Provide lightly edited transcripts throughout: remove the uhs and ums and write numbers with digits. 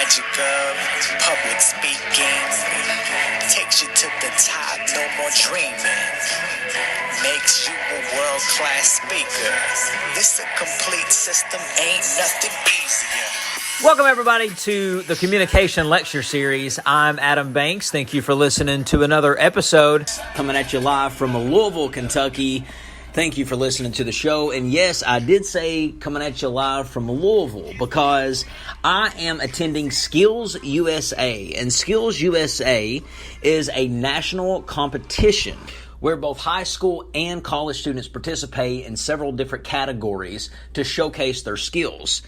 magic of public speaking takes you to the top, no more dreaming. Makes you a world-class speaker. This a complete system, ain't nothing easier. Welcome, everybody, to the Communication Lecture Series. I'm Adam Banks. Thank you for listening to another episode. Coming at you live from Louisville, Kentucky. Thank you for listening to the show. And yes, I did say coming at you live from Louisville because I am attending Skills USA. And Skills USA is a national competition where both high school and college students participate in several different categories to showcase their skills.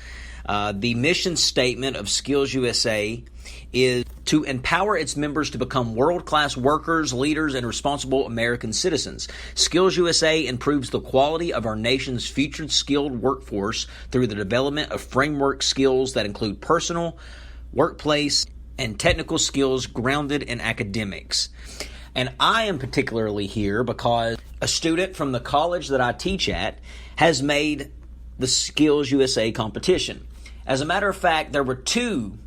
The mission statement of Skills USA is to empower its members to become world-class workers, leaders, and responsible American citizens. Skills USA improves the quality of our nation's future skilled workforce through the development of framework skills that include personal, workplace, and technical skills grounded in academics. And I am particularly here because a student from the college that I teach at has made the Skills USA competition. As a matter of fact, there were two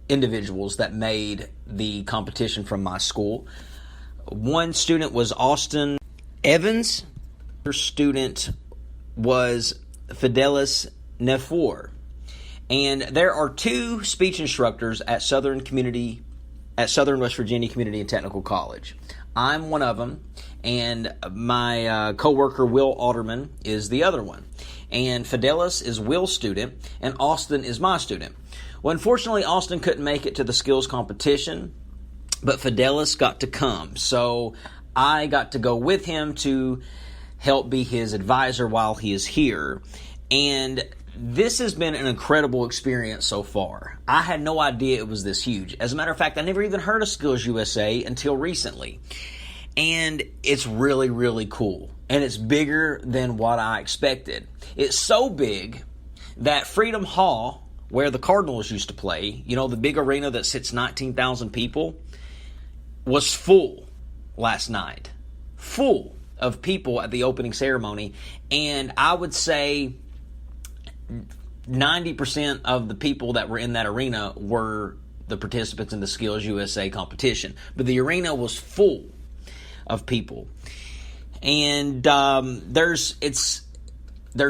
individuals that made the competition from my school. One student was Austin Evans. Her student was Fidelis Nefor. And there are two speech instructors at Southern West Virginia Community and Technical College. I'm one of them, and my coworker Will Alderman is the other one. And Fidelis is Will's student, and Austin is my student. Well, unfortunately, Austin couldn't make it to the skills competition, but Fidelis got to come. So I got to go with him to help be his advisor while he is here. And this has been an incredible experience so far. I had no idea it was this huge. As a matter of fact, I never even heard of Skills USA until recently. And it's really, really cool. And it's bigger than what I expected. It's so big that Freedom Hall, where the Cardinals used to play, you know, the big arena that sits 19,000 people, was full last night. Full of people at the opening ceremony. And I would say 90% of the people that were in that arena were the participants in the Skills USA competition. But the arena was full of people. And there's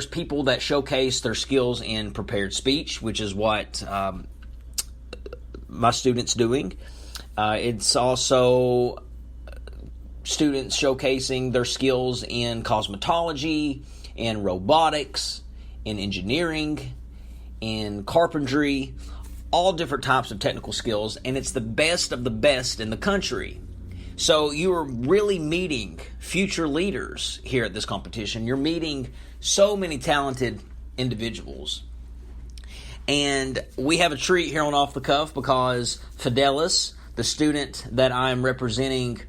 people that showcase their skills in prepared speech, which is what my student's doing. It's also students showcasing their skills in cosmetology, in robotics, in engineering, in carpentry, all different types of technical skills, and it's the best of the best in the country. So you are really meeting future leaders here at this competition. You're meeting so many talented individuals. And we have a treat here on Off the Cuff because Fidelis, the student that I'm representing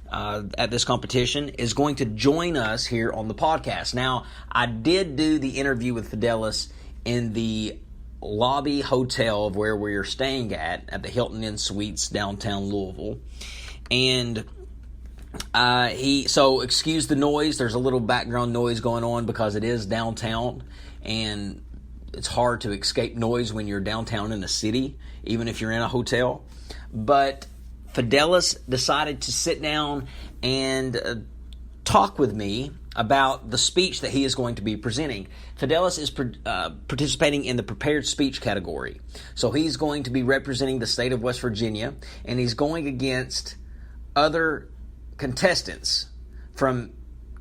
at this competition, is going to join us here on the podcast. Now, I did do the interview with Fidelis in the lobby hotel of where we are staying at the Hilton Inn Suites downtown Louisville. And so excuse the noise. There's a little background noise going on because it is downtown, and it's hard to escape noise when you're downtown in a city, even if you're in a hotel. But Fidelis decided to sit down and talk with me about the speech that he is going to be presenting. Fidelis is participating in the prepared speech category. So he's going to be representing the state of West Virginia, and he's going against other contestants from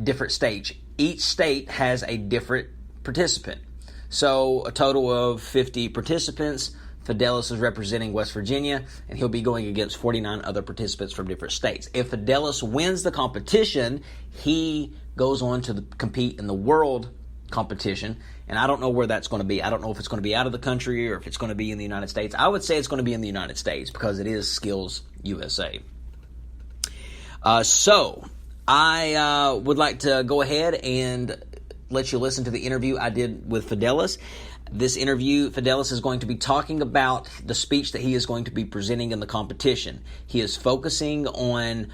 different states. Each state has a different participant. So a total of 50 participants. Fidelis is representing West Virginia, and he'll be going against 49 other participants from different states. If Fidelis wins the competition, he goes on to compete in the world competition, and I don't know where that's going to be. I don't know if it's going to be out of the country or if it's going to be in the United States. I would say it's going to be in the United States because it is Skills USA. So I would like to go ahead and let you listen to the interview I did with Fidelis. This interview, Fidelis is going to be talking about the speech that he is going to be presenting in the competition. He is focusing on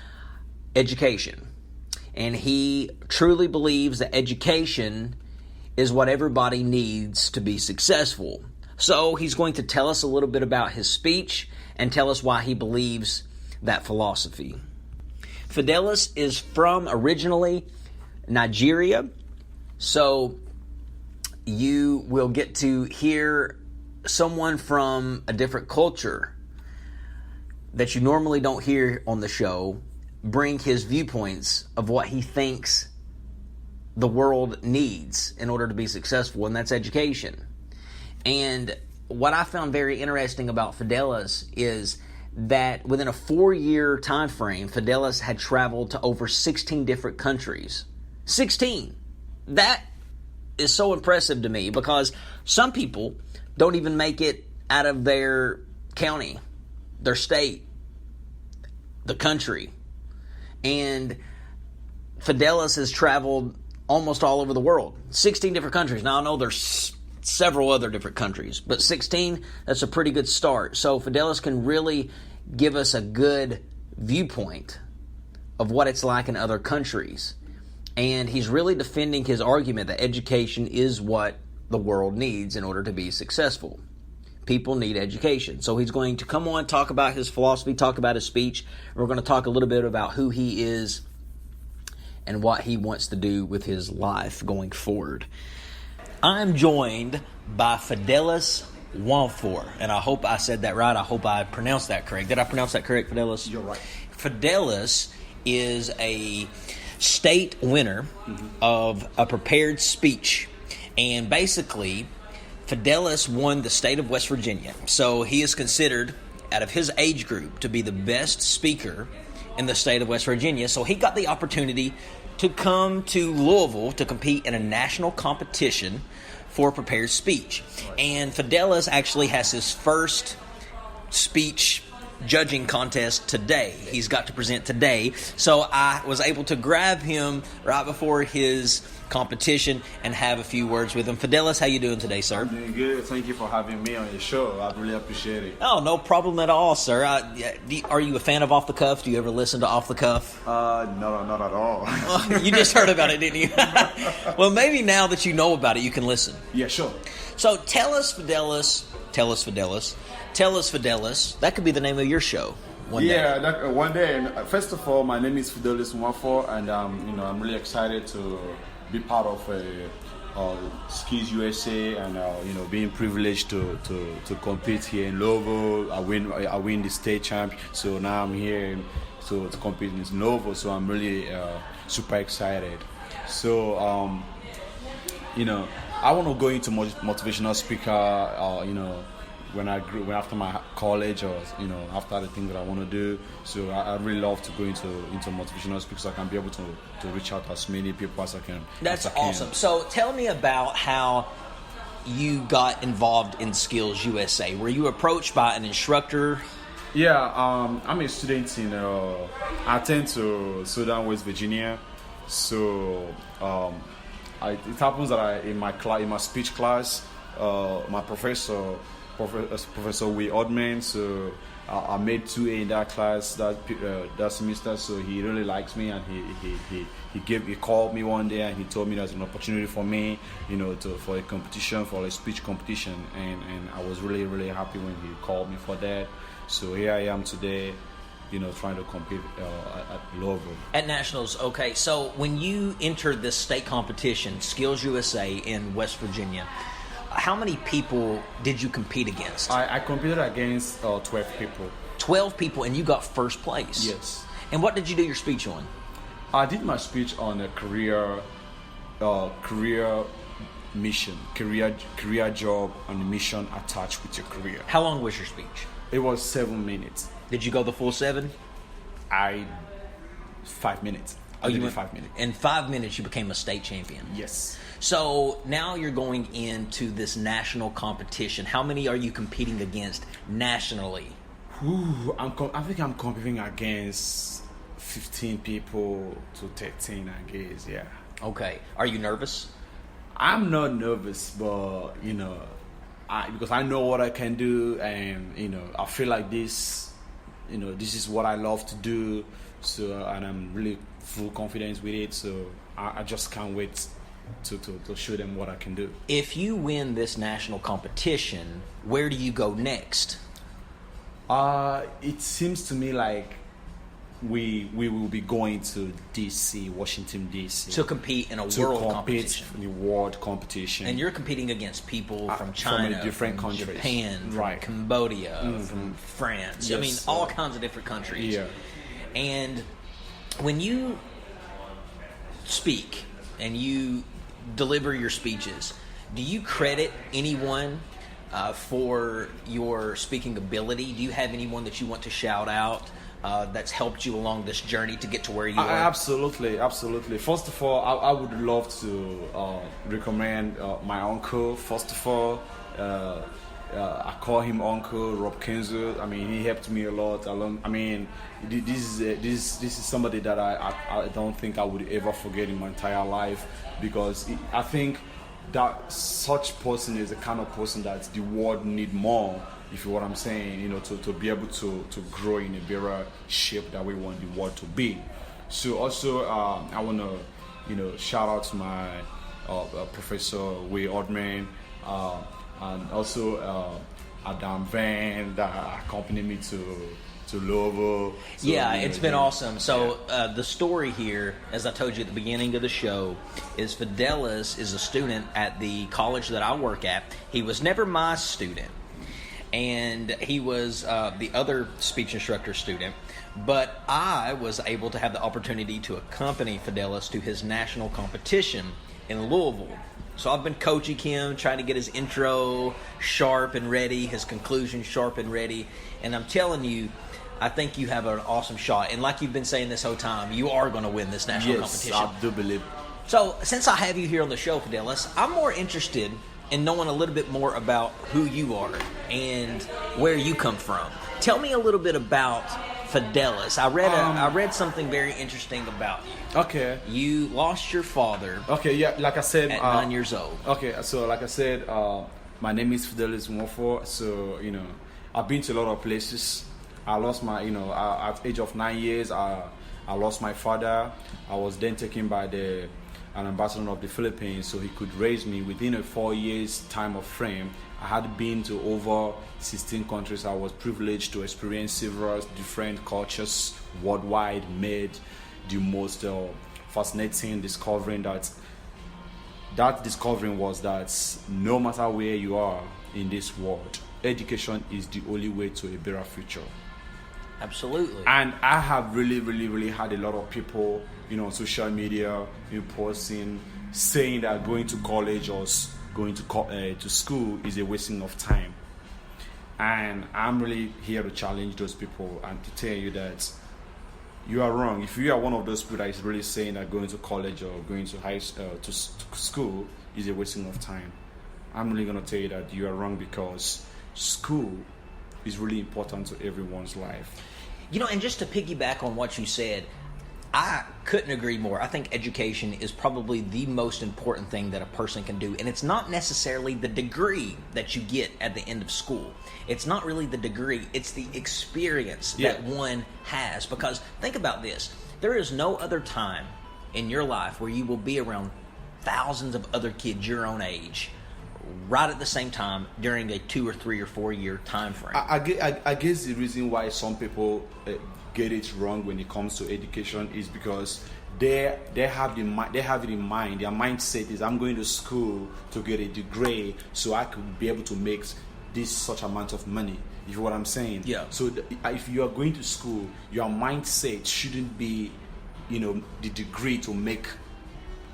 education, and he truly believes that education is what everybody needs to be successful. So he's going to tell us a little bit about his speech and tell us why he believes that philosophy. Fidelis is from originally Nigeria, so you will get to hear someone from a different culture that you normally don't hear on the show bring his viewpoints of what he thinks the world needs in order to be successful, and that's education. And what I found very interesting about Fidelis is that within a 4-year time frame, Fidelis had traveled to over 16 different countries. 16! That is so impressive to me, because some people don't even make it out of their county, their state, the country. And Fidelis has traveled almost all over the world. 16 different countries. Now, I know there's several other different countries, but 16, that's a pretty good start. So Fidelis can really give us a good viewpoint of what it's like in other countries. And he's really defending his argument that education is what the world needs in order to be successful. People need education. So he's going to come on, talk about his philosophy, talk about his speech. We're going to talk a little bit about who he is and what he wants to do with his life going forward. I'm joined by Fidelis Nwafor, and I hope I said that right. I hope I pronounced that correct. Did I pronounce that correct, Fidelis? You're right. Fidelis is a state winner of a prepared speech, and basically Fidelis won the state of West Virginia. So he is considered, out of his age group, to be the best speaker in the state of West Virginia. So he got the opportunity to come to Louisville to compete in a national competition for a prepared speech. And Fidelis actually has his first speech judging contest today. He's got to present today. So I was able to grab him right before his competition and have a few words with him. Fidelis, how you doing today, sir? I'm doing good. Thank you for having me on your show. I really appreciate it. Oh, no problem at all, sir. Are you a fan of Off the Cuff? Do you ever listen to Off the Cuff? No, not at all. You just heard about it, didn't you? Well, maybe now that you know about it, you can listen. Yeah, sure. So tell us, Fidelis. That could be the name of your show one day. One day. And first of all, my name is Fidelis Nwafor, and I'm really excited to be part of Skills USA, and being privileged to compete here in Louisville. I win the state champ, so now I'm here to compete in Louisville. So I'm really super excited. So I want to go into motivational speaker. When after my college, or after the thing that I want to do. So I really love to go into motivational speaking, so I can be able to reach out to as many people as I can. That's awesome. So tell me about how you got involved in Skills USA. Were you approached by an instructor? Yeah, I'm a student in I attend to Southern West Virginia. So it happens that in my speech class, my Professor Way Odman, so I made 2A in that class that semester. So he really likes me, and he called me one day and he told me there's an opportunity for me, for a competition, for a speech competition, and I was really, really happy when he called me for that. So here I am today, trying to compete at Louisville. At Nationals, okay. So when you entered this state competition, Skills USA in West Virginia, how many people did you compete against? I competed against 12 people. 12 people, and you got first place? Yes. And what did you do your speech on? I did my speech on a career mission, career job, and a mission attached with your career. How long was your speech? It was 7 minutes. Did you go the full 7? 5 minutes. You went 5 minutes. In 5 minutes, you became a state champion. Yes. So now you're going into this national competition. How many are you competing against nationally? I think I'm competing against 15 people to 13, I guess. Yeah. Okay. Are you nervous? I'm not nervous, but because I know what I can do, and I feel like this is what I love to do. So, and I'm really full confidence with it. So I just can't wait to show them what I can do. If you win this national competition, where do you go next? It seems to me like we will be going to DC, Washington DC, To compete in a to world compete competition. in the world competition. And you're competing against people from China, from different from countries. Japan, from Right. Cambodia, from France. I Yes, mean, all kinds of different countries. Yeah. And when you speak and you deliver your speeches, do you credit anyone for your speaking ability? Do you have anyone that you want to shout out that's helped you along this journey to get to where you are? Absolutely. First of all, I would love to recommend my uncle. First of all, I call him Uncle Rob Kenzo. I mean, he helped me a lot along. I mean, this is somebody that I don't think I would ever forget in my entire life, because I think that such person is the kind of person that the world need more, if you know what I'm saying, you know, to be able to grow in a better shape that we want the world to be. So also I want to, you know, shout out to my Professor Way Ordman, and also Adam Van that accompanied me to Louisville. So, Yeah, you know, it's been yeah. awesome. So the story here, as I told you at the beginning of the show, is Fidelis is a student at the college that I work at. He was never my student, and he was the other speech instructor student. But I was able to have the opportunity to accompany Fidelis to his national competition in Louisville. So I've been coaching him, trying to get his intro sharp and ready, his conclusion sharp and ready. And I'm telling you, I think you have an awesome shot. And like you've been saying this whole time, you are going to win this national competition. Yes, I do believe. So since I have you here on the show, Fidelis, I'm more interested in knowing a little bit more about who you are and where you come from. Tell me a little bit about Fidelis. I read something very interesting about you. Okay. You lost your father Okay, yeah, like I said, at 9 years old. Okay, so like I said, my name is Fidelis Mofo. So, you know, I've been to a lot of places. I lost my, you know, at the age of 9 years, I lost my father. I was then taken by an ambassador of the Philippines, so he could raise me within a 4 years time of frame. I had been to over 16 countries. I was privileged to experience several different cultures worldwide, made the most fascinating discovering was that no matter where you are in this world, education is the only way to a better future. Absolutely. And I have really had a lot of people, you know, on social media, posting, saying that going to college or going to school is a wasting of time. And I'm really here to challenge those people and to tell you that you are wrong. If you are one of those people that is really saying that going to college or going to school is a wasting of time, I'm really going to tell you that you are wrong, because school is really important to everyone's life. You know, and just to piggyback on what you said, I couldn't agree more. I think education is probably the most important thing that a person can do. And it's not necessarily the degree that you get at the end of school. It's not really the degree. It's the experience that one has. Because think about this. There is no other time in your life where you will be around thousands of other kids your own age right at the same time during a 2 or 3 or 4 year time frame. I guess the reason why some people get it wrong when it comes to education is because they have it in mind. Their mindset is, I'm going to school to get a degree so I could be able to make this such amount of money. You know what I'm saying? Yeah. So if you are going to school, your mindset shouldn't be, you know, the degree to make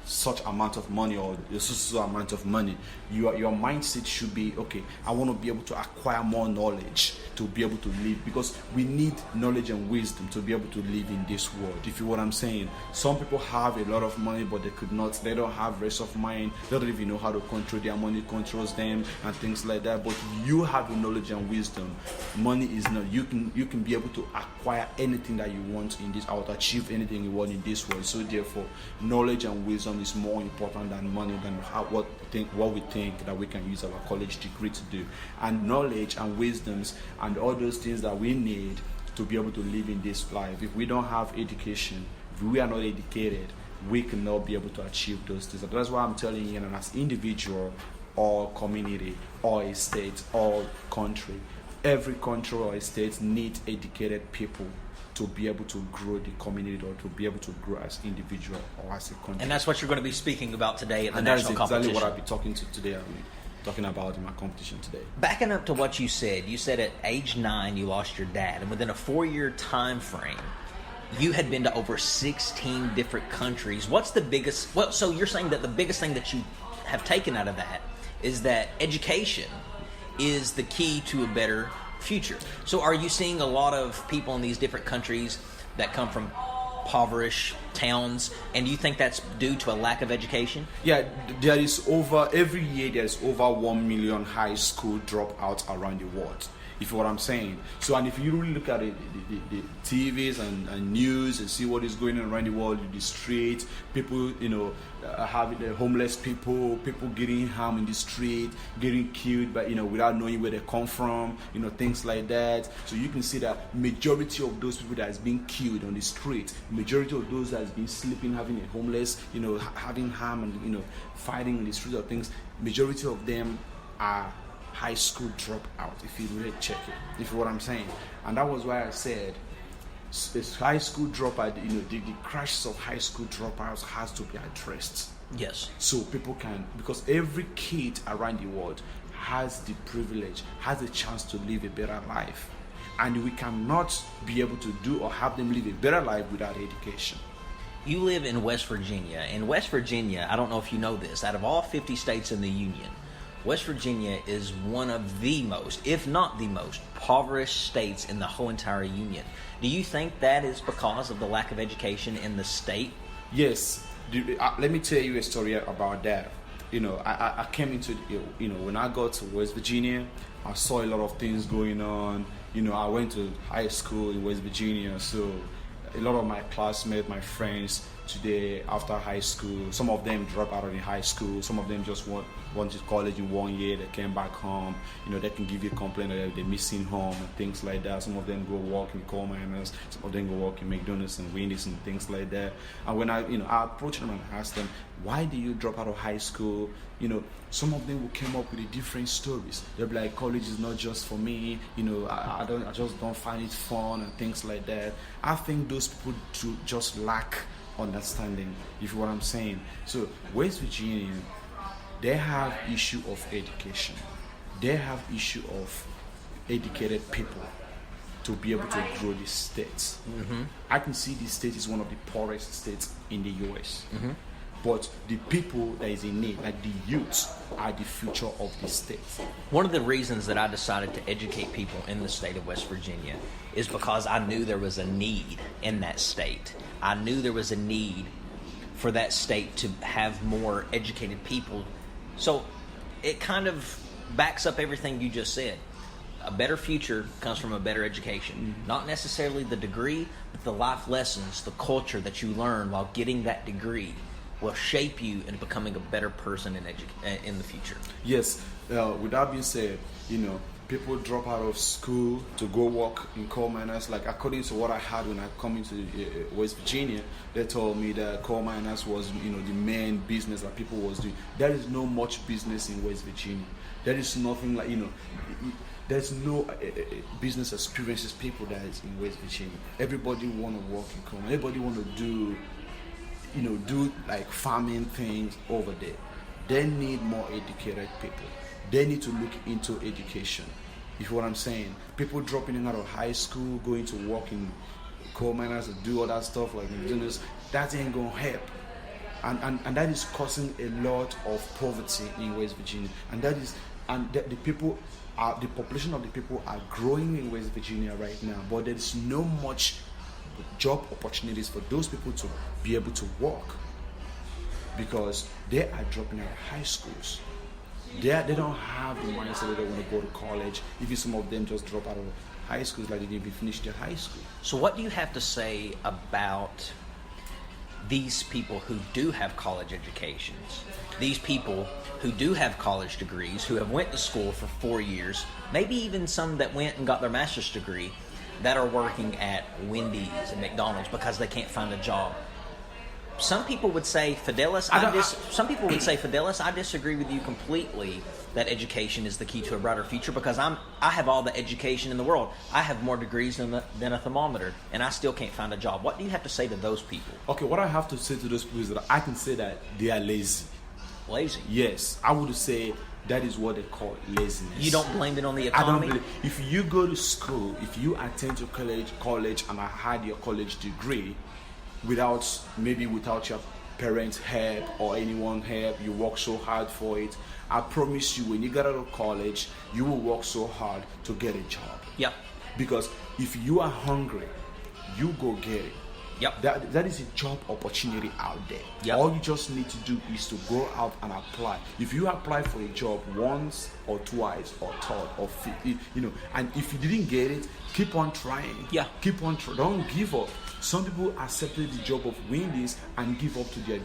such amount of money or so amount of money. Your mindset should be, okay, I want to be able to acquire more knowledge to be able to live, because we need knowledge and wisdom to be able to live in this world, if you know what I'm saying. Some people have a lot of money, but they don't have rest of mind. They don't even know how to control their money, controls them and things like that. But if you have the knowledge and wisdom, money is not, you can be able to acquire anything that you want in this, or to achieve anything you want in this world. So therefore, knowledge and wisdom is more important than money, than what we think that we can use our college degree to do. And knowledge and wisdoms and all those things that we need to be able to live in this life. If we don't have education, if we are not educated, we cannot be able to achieve those things. And that's why I'm telling you, as individual or community or a state or country, every country or a state needs educated people to be able to grow the community or to be able to grow as individual or as a country. And that's what you're going to be speaking about today at the and national that's exactly competition. what I'll be talking to today. I'll be talking about in my competition today. Backing up to what you said at age 9 you lost your dad, and within a 4-year time frame, you had been to over 16 different countries. What's the biggest? Well, so you're saying that the biggest thing that you have taken out of that is that education is the key to a better future. So are you seeing a lot of people in these different countries that come from impoverished towns, and do you think that's due to a lack of education? Yeah, every year there's over 1 million high school dropouts around the world. If you know what I'm saying. So, and if you really look at the TVs and news and see what is going on around the world, the street, people, having the homeless people getting harmed in the street, getting killed, but without knowing where they come from, things like that. So you can see that majority of those people that has been killed on the street, majority of those that has been sleeping, having a homeless, having harm and fighting in the street or things, majority of them are high school dropout, if you really check it, if you know what I'm saying. And that was why I said this high school dropout, the crisis of high school dropouts has to be addressed. Yes. So people can, because every kid around the world has the privilege, has a chance to live a better life. And we cannot be able to do or have them live a better life without education. You live in West Virginia. In West Virginia, I don't know if you know this, out of all 50 states in the Union, West Virginia is one of the most, if not the most, impoverished states in the whole entire Union. Do you think that is because of the lack of education in the state? Yes. Let me tell you a story about that. I came into, when I got to West Virginia, I saw a lot of things going on. I went to high school in West Virginia, so a lot of my classmates, my friends today after high school, some of them dropped out of the high school, some of them just went to college in 1 year, they came back home, they can give you a complaint that they're missing home and things like that. Some of them go work in coal miners, some of them go work in McDonald's and Wendy's and things like that. And when I approached them and asked them, why do you drop out of high school? Some of them will come up with different stories. They'll be like, college is not just for me, I just don't find it fun and things like that. I think those people just lack understanding, if you know what I'm saying. So West Virginia, they have issue of education. They have issue of educated people to be able to grow the states. Mm-hmm. I can see this state is one of the poorest states in the US. Mm-hmm. But the people that is in need, like the youths, are the future of the state. One of the reasons that I decided to educate people in the state of West Virginia is because I knew there was a need in that state. I knew there was a need for that state to have more educated people. So it kind of backs up everything you just said. A better future comes from a better education. Mm-hmm. Not necessarily the degree, but the life lessons, the culture that you learn while getting that degree will shape you into becoming a better person in the future. Yes. With that being said, people drop out of school to go work in coal miners. Like, according to what I had when I come into West Virginia, they told me that coal miners was, the main business that people was doing. There is no much business in West Virginia. There is nothing like, there's no business experiences people that is in West Virginia. Everybody want to work in coal. Everybody want to do like farming things over there. They need more educated people. They need to look into education. You know what I'm saying? People dropping out of high school, going to work in coal miners and do all that stuff like McDonald's, that ain't gonna help. And that is causing a lot of poverty in West Virginia. And the population of the people are growing in West Virginia right now, but there is no much job opportunities for those people to be able to work because they are dropping out of high schools. They don't have the mindset that they want to go to college. Even some of them just drop out of high schools like they didn't even finish their high school. So what do you have to say about these people who do have college educations? These people who do have college degrees, who have went to school for 4 years, maybe even some that went and got their master's degree, that are working at Wendy's and McDonald's because they can't find a job. some people would say, Fidelis, some people would say, Fidelis, I disagree with you completely that education is the key to a brighter future, because I have all the education in the world. I have more degrees than a thermometer, and I still can't find a job. What do you have to say to those people? Okay, what I have to say to those people is that I can say that they are lazy. Lazy? Yes, I would say that is what they call laziness. You don't blame it on the economy? I don't believe. If you go to school, if you attend to college and I had your college degree, without your parents' help or anyone help, you work so hard for it. I promise you, when you get out of college, you will work so hard to get a job. Yep. Because if you are hungry, you go get it. Yep. That is a job opportunity out there. Yep. All you just need to do is to go out and apply. If you apply for a job once or twice or third or fifth, and if you didn't get it, keep on trying. Yeah. Keep on don't give up. Some people accepted the job of Wendy's and give up their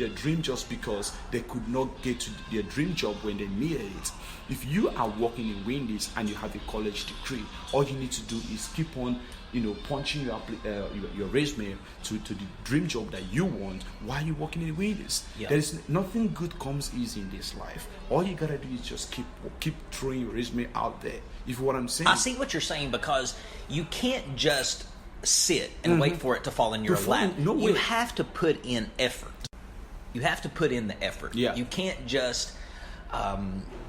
dream just because they could not get to their dream job when they needed it. If you are working in Wendy's and you have a college degree, all you need to do is keep on punching your resume to the dream job that you want while you're working in Wendy's. Yeah. There is nothing good comes easy in this life. All you gotta do is just keep throwing your resume out there. If you know what I'm saying. I see what you're saying, because you can't just sit and wait for it to fall in your lap. No way. You have to put in effort. You have to put in the effort. Yeah. You can't just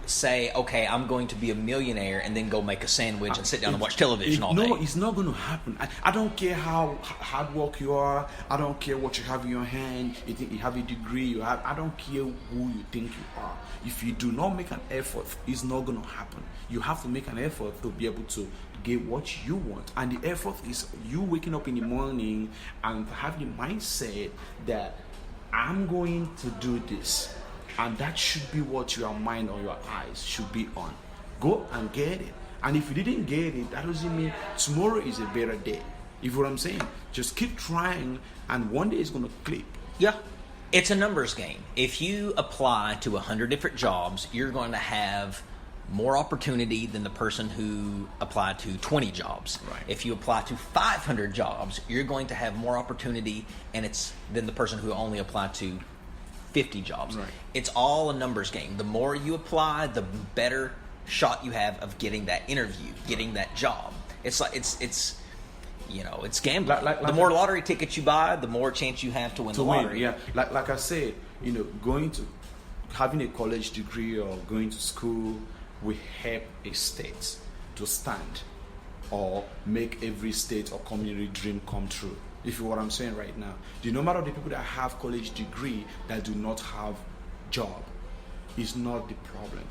say, okay, I'm going to be a millionaire, and then go make a sandwich and sit down and watch television all day. No, it's not going to happen. I don't care how hard work you are. I don't care what you have in your hand. You think you have a degree. I don't care who you think you are. If you do not make an effort, it's not going to happen. You have to make an effort to be able to get what you want. And the effort is you waking up in the morning and having the mindset that I'm going to do this. And that should be what your mind or your eyes should be on. Go and get it. And if you didn't get it, that doesn't mean tomorrow is a better day. You know what I'm saying? Just keep trying, and one day it's going to click. Yeah. It's a numbers game. If you apply to 100 different jobs, you're going to have more opportunity than the person who applied to 20 jobs. Right. If you apply to 500 jobs, you're going to have more opportunity than the person who only applied to 50 jobs. Right. It's all a numbers game. The more you apply, the better shot you have of getting that interview, getting that job. It's like it's gambling. The more lottery tickets you buy, the more chance you have to win the lottery. Yeah, like I said, having a college degree or going to school will help a state to stand or make every state or community dream come true. If you know what I'm saying right now. The number of the people that have college degree that do not have job is not the problem.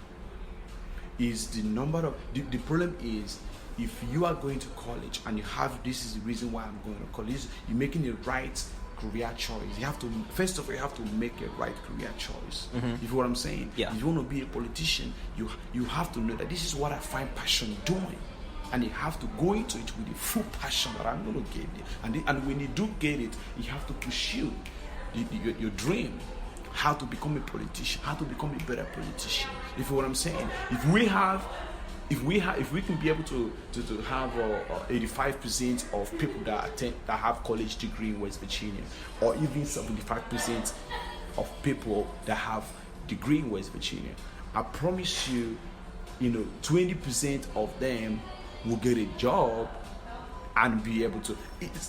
Is the number of the problem is if you are going to college and you have this is the reason why I'm going to college, you're making the right career choice. You have to first of all you have to make a right career choice. If you know what I'm saying. Yeah. If you want to be a politician, you have to know that this is what I find passion doing. And you have to go into it with the full passion that I'm going to get it. And when you do get it, you have to pursue your dream. How to become a politician, how to become a better politician. If you know what I'm saying. If we can be able to have 85% of people that have college degree in West Virginia, or even 75% of people that have degree in West Virginia, I promise you, 20% of them will get a job and be able to.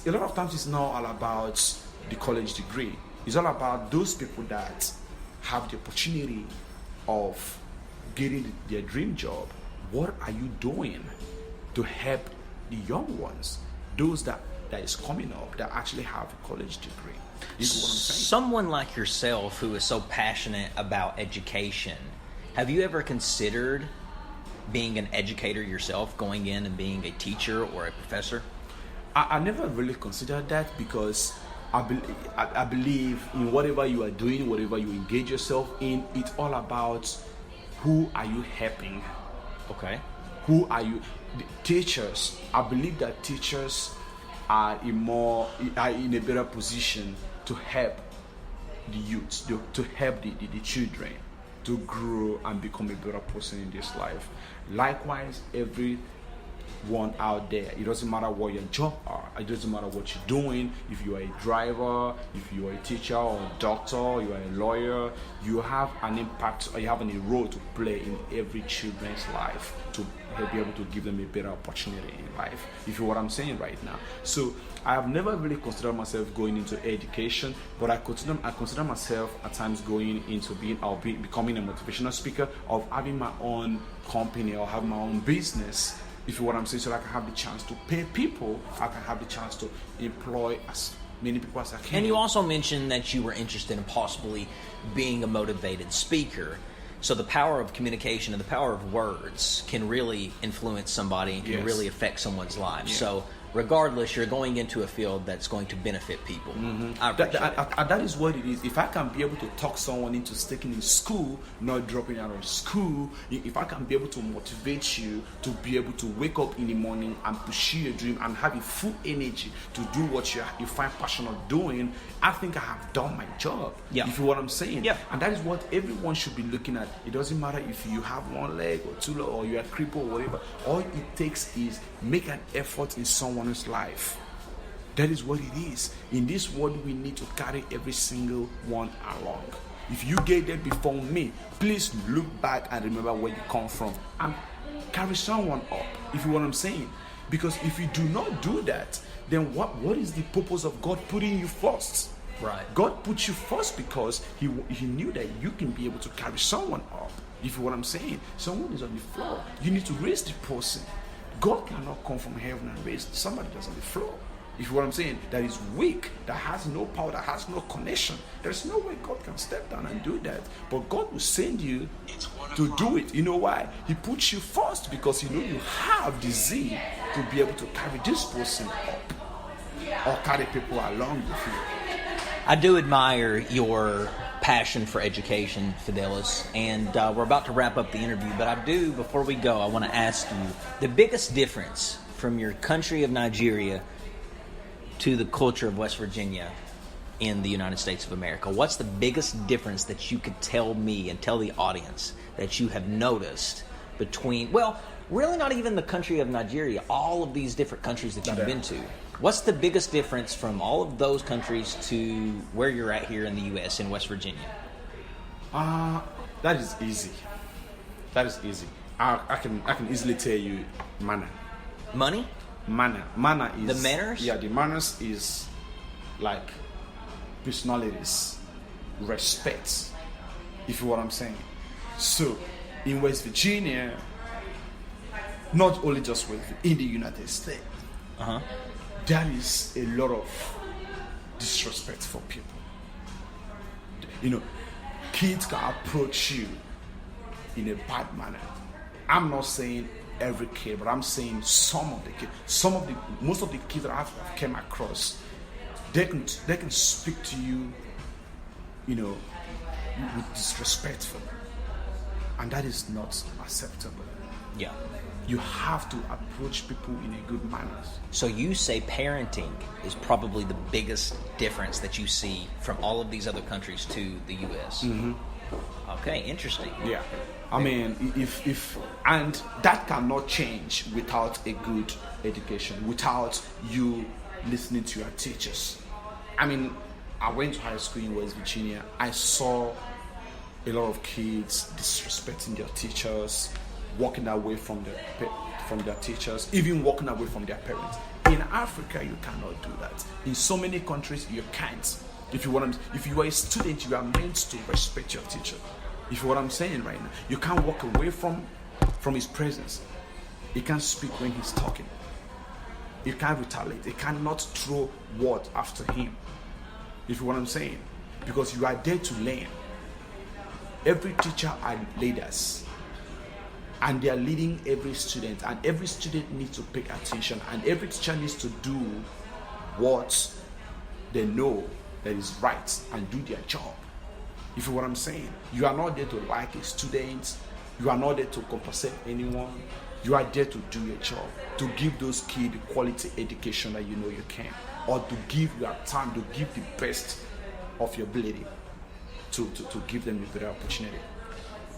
A lot of times it's not all about the college degree. It's all about those people that have the opportunity of getting their dream job. What are you doing to help the young ones, those that is coming up that actually have a college degree? You know what I'm saying? Someone like yourself who is so passionate about education, have you ever considered being an educator yourself, going in and being a teacher or a professor? I never really considered that because I believe in whatever you are doing, whatever you engage yourself in, it's all about who are you helping. Okay. Who are you? The teachers. I believe that teachers are in a better position to help the youth, to help the children to grow and become a better person in this life. Likewise, every everyone out there. It doesn't matter what your job are. It doesn't matter what you're doing. If you are a driver, if you are a teacher or a doctor, you are a lawyer, you have an impact or you have a role to play in every children's life to be able to give them a better opportunity in life. If you know what I'm saying right now. So I have never really considered myself going into education, but I consider myself at times going into becoming a motivational speaker, of having my own company or having my own business. If you know what I'm saying, so I can have the chance to pay people, I can have the chance to employ as many people as I can. And you also mentioned that you were interested in possibly being a motivated speaker. So the power of communication and the power of words can really influence somebody and can really affect someone's life. Yeah. So regardless, you're going into a field that's going to benefit people. I appreciate that is what it is. If I can be able to talk someone into sticking in school, not dropping out of school, if I can be able to motivate you to be able to wake up in the morning and pursue your dream and have a full energy to do what you find passionate doing, I think I have done my job. Yeah. If you know what I'm saying. Yeah. And that is what everyone should be looking at. It doesn't matter if you have one leg or two legs or you're a cripple or whatever. All it takes is make an effort in someone's life. That is what it is. In this world, we need to carry every single one along. If you get there before me, please look back and remember where you come from and carry someone up. If you know what I'm saying. Because if you do not do that, then what is the purpose of God putting you first? Right. God put you first because he knew that you can be able to carry someone up. If you know what I'm saying. Someone is on the floor. You need to raise the person. God cannot come from heaven and raise somebody that's on the floor. If you know what I'm saying, that is weak, that has no power, that has no connection. There's no way God can step down and do that. But God will send you to do it. You know why? He puts you first because you know you have the zeal to be able to carry this person up or carry people along with you. I do admire your passion for education, Fidelis, and we're about to wrap up the interview, but before we go, I want to ask you the biggest difference from your country of Nigeria to the culture of West Virginia in the United States of America. What's the biggest difference that you could tell me and tell the audience that you have noticed between, well, really not even the country of Nigeria, all of these different countries that you've been to? What's the biggest difference from all of those countries to where you're at here in the U.S., in West Virginia? That is easy. I can easily tell you manner. Money? Manner is... The manners? Yeah, the manners is like personalities, respect, if you know what I'm saying. So, in West Virginia, not only just in the United States, there is a lot of disrespect for people. You know, kids can approach you in a bad manner. I'm not saying every kid, but I'm saying some of the kids. Most of the kids that I've came across, they can speak to you, you know, with disrespectful, and that is not acceptable. Yeah. You have to approach people in a good manner. So you say parenting is probably the biggest difference that you see from all of these other countries to the U.S. Mm-hmm. Okay, interesting. Yeah, I mean, if and that cannot change without a good education, without you listening to your teachers. I mean, I went to high school in West Virginia. I saw a lot of kids disrespecting their teachers, walking away from their teachers, even walking away from their parents. In Africa, you cannot do that. In so many countries, you can't. If you are a student, you are meant to respect your teacher. If you know what I'm saying right now, you can't walk away from his presence. He can't speak when he's talking. You can't retaliate. You cannot throw word after him. If you know what I'm saying, because you are there to learn. Every teacher are leaders. And they are leading every student, and every student needs to pay attention, and every teacher needs to do what they know that is right and do their job. If you know what I'm saying, you are not there to like a student, you are not there to compensate anyone, you are there to do your job, to give those kids the quality education that you know you can, or to give your time, to give the best of your ability to give them a better opportunity.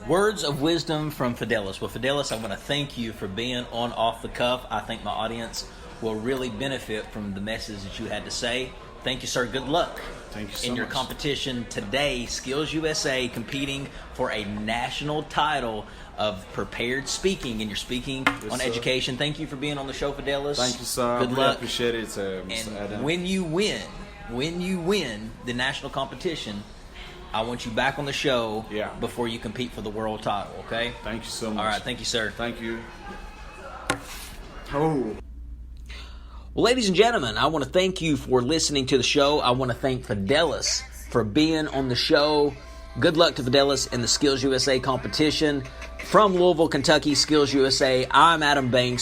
Words of wisdom from Fidelis. Well, Fidelis, I want to thank you for being on Off the Cuff. I think my audience will really benefit from the message that you had to say. Thank you, sir. Good luck. Thank you so in your much. competition today, Skills USA, competing for a national title of prepared speaking, and you're speaking on sir. education. Thank you for being on the show, Fidelis. Thank you, sir. Good I really luck. appreciate it, Mr. And Adam. when you win the national competition, I want you back on the show before you compete for the world title, okay? Thank you so much. All right, thank you, sir. Thank you. Oh. Well, ladies and gentlemen, I want to thank you for listening to the show. I want to thank Fidelis for being on the show. Good luck to Fidelis in the Skills USA competition. From Louisville, Kentucky, Skills USA, I'm Adam Banks.